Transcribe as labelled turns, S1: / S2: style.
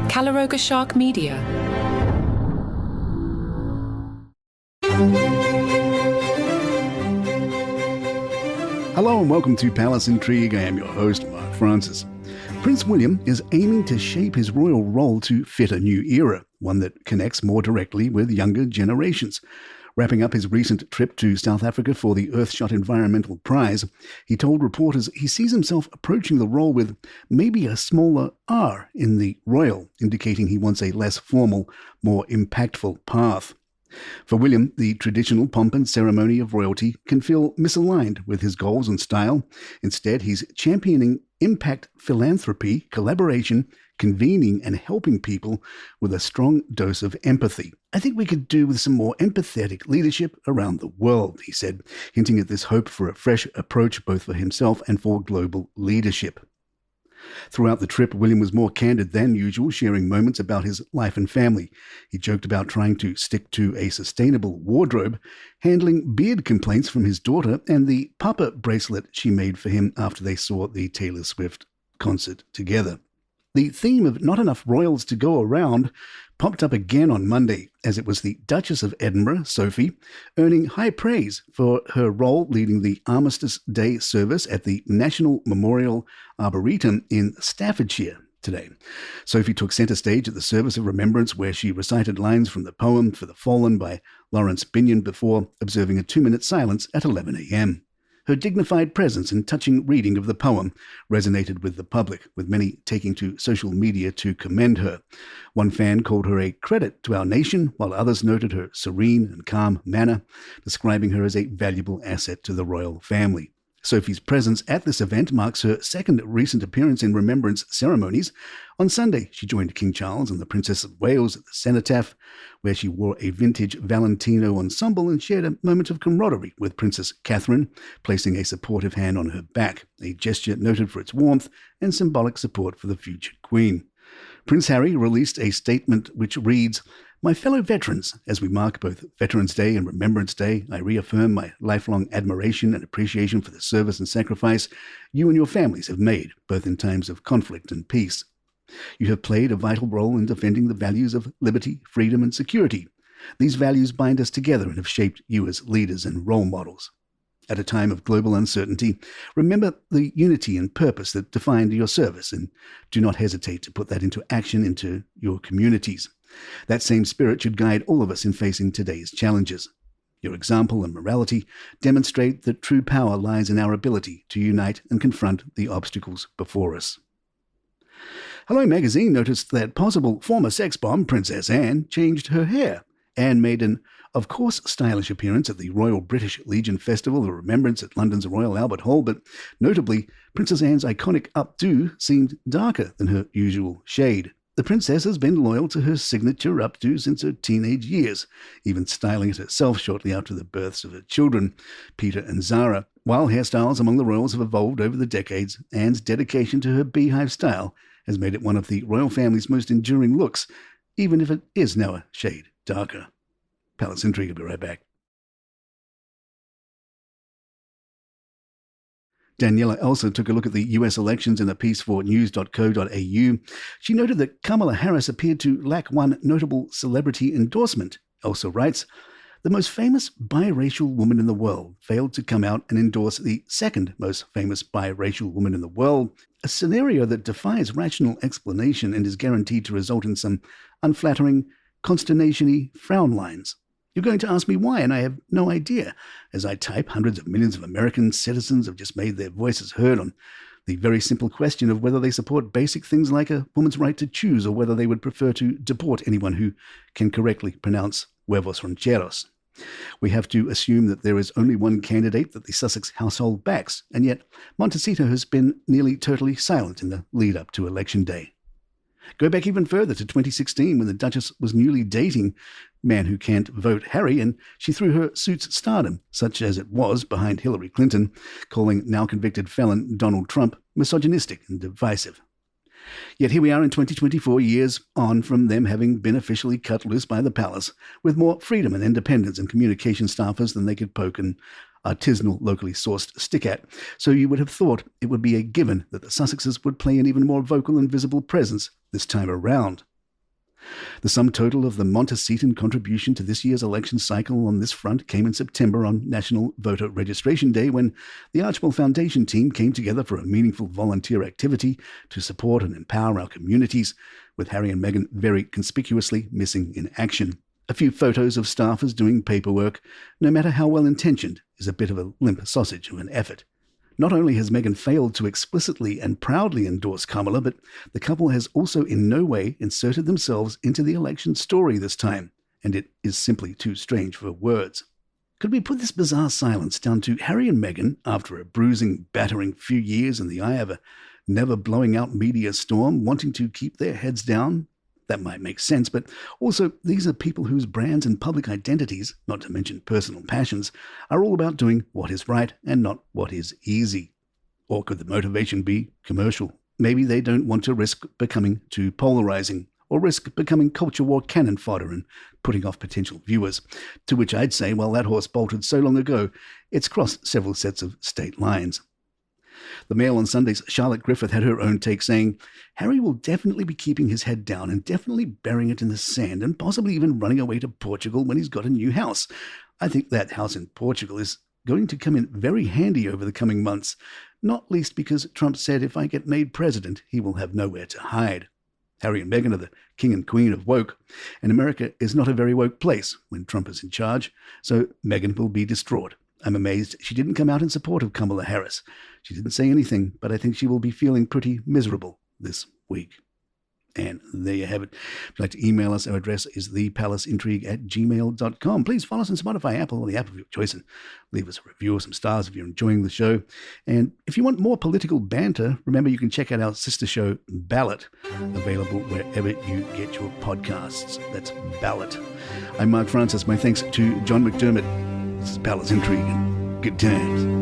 S1: Caloroga Shark Media.
S2: Hello and welcome to Palace Intrigue. I am your host, Mark Francis. Prince William is aiming to shape his royal role to fit a new era, one that connects more directly with younger generations. Wrapping up his recent trip to South Africa for the Earthshot Environmental Prize, he told reporters he sees himself approaching the role with maybe a smaller R in the royal, indicating he wants a less formal, more impactful path. For William, the traditional pomp and ceremony of royalty can feel misaligned with his goals and style. Instead, he's championing impact philanthropy, collaboration, convening and helping people with a strong dose of empathy. I think we could do with some more empathetic leadership around the world, he said, hinting at this hope for a fresh approach both for himself and for global leadership. Throughout the trip, William was more candid than usual, sharing moments about his life and family. He joked about trying to stick to a sustainable wardrobe, handling beard complaints from his daughter, and the Papa bracelet she made for him after they saw the Taylor Swift concert together. The theme of not enough royals to go around popped up again on Monday, as it was the Duchess of Edinburgh, Sophie, earning high praise for her role leading the Armistice Day service at the National Memorial Arboretum in Staffordshire today. Sophie took centre stage at the service of remembrance, where she recited lines from the poem For the Fallen by Lawrence Binyon before observing a 2-minute silence at 11 a.m. Her dignified presence and touching reading of the poem resonated with the public, with many taking to social media to commend her. One fan called her a credit to our nation, while others noted her serene and calm manner, describing her as a valuable asset to the royal family. Sophie's presence at this event marks her second recent appearance in remembrance ceremonies. On Sunday, she joined King Charles and the Princess of Wales at the cenotaph, where she wore a vintage Valentino ensemble and shared a moment of camaraderie with Princess Catherine, placing a supportive hand on her back, a gesture noted for its warmth and symbolic support for the future Queen. Prince Harry released a statement which reads, "My fellow veterans, as we mark both Veterans Day and Remembrance Day, I reaffirm my lifelong admiration and appreciation for the service and sacrifice you and your families have made, both in times of conflict and peace. You have played a vital role in defending the values of liberty, freedom, and security. These values bind us together and have shaped you as leaders and role models. At a time of global uncertainty, remember the unity and purpose that defined your service, and do not hesitate to put that into action into your communities. That same spirit should guide all of us in facing today's challenges. Your example and morality demonstrate that true power lies in our ability to unite and confront the obstacles before us." Hello magazine noticed that possible former sex bomb Princess Anne changed her hair. Anne made an, of course, stylish appearance at the Royal British Legion Festival of Remembrance at London's Royal Albert Hall, but notably, Princess Anne's iconic updo seemed darker than her usual shade. The princess has been loyal to her signature updo since her teenage years, even styling it herself shortly after the births of her children, Peter and Zara. While hairstyles among the royals have evolved over the decades, Anne's dedication to her beehive style has made it one of the royal family's most enduring looks, even if it is now a shade darker. Palace Intrigue will be right back. Daniela also took a look at the US elections in a piece for news.co.au. She noted that Kamala Harris appeared to lack one notable celebrity endorsement. Also writes, "The most famous biracial woman in the world failed to come out and endorse the second most famous biracial woman in the world, a scenario that defies rational explanation and is guaranteed to result in some unflattering, consternation-y frown lines. You're going to ask me why, and I have no idea. As I type, hundreds of millions of American citizens have just made their voices heard on the very simple question of whether they support basic things like a woman's right to choose or whether they would prefer to deport anyone who can correctly pronounce huevos rancheros. We have to assume that there is only one candidate that the Sussex household backs, and yet Montecito has been nearly totally silent in the lead-up to Election Day. Go back even further to 2016 when the Duchess was newly dating man who can't vote Harry, and she threw her suit's stardom, such as it was behind Hillary Clinton, calling now-convicted felon Donald Trump misogynistic and divisive. Yet here we are in 2024, years on from them having been officially cut loose by the palace, with more freedom and independence and communication staffers than they could poke an artisanal, locally sourced stick at. So you would have thought it would be a given that the Sussexes would play an even more vocal and visible presence this time around. The sum total of the Montecito contribution to this year's election cycle on this front came in September on National Voter Registration Day, when the Archibald Foundation team came together for a meaningful volunteer activity to support and empower our communities, with Harry and Meghan very conspicuously missing in action. A few photos of staffers doing paperwork, no matter how well-intentioned, is a bit of a limp sausage of an effort. Not only has Meghan failed to explicitly and proudly endorse Kamala, but the couple has also in no way inserted themselves into the election story this time, and it is simply too strange for words. Could we put this bizarre silence down to Harry and Meghan, after a bruising, battering few years in the eye of a never-blowing-out media storm, wanting to keep their heads down? That might make sense, but also these are people whose brands and public identities, not to mention personal passions, are all about doing what is right and not what is easy. Or could the motivation be commercial? Maybe they don't want to risk becoming too polarizing, or risk becoming culture war cannon fodder and putting off potential viewers. To which I'd say, well, that horse bolted so long ago, it's crossed several sets of state lines. The Mail on Sunday's Charlotte Griffith had her own take, saying, Harry will definitely be keeping his head down and definitely burying it in the sand and possibly even running away to Portugal when he's got a new house. I think that house in Portugal is going to come in very handy over the coming months, not least because Trump said if I get made president, he will have nowhere to hide. Harry and Meghan are the king and queen of woke, and America is not a very woke place when Trump is in charge, so Meghan will be distraught. I'm amazed she didn't come out in support of Kamala Harris. She didn't say anything, but I think she will be feeling pretty miserable this week. And there you have it. If you'd like to email us, our address is thepalaceintrigue@gmail.com. Please follow us on Spotify, Apple, or the app of your choice, and leave us a review or some stars if you're enjoying the show. And if you want more political banter, remember you can check out our sister show, Ballot, available wherever you get your podcasts. That's Ballot. I'm Mark Francis. My thanks to John McDermott. This is Palace Intrigue, and good times.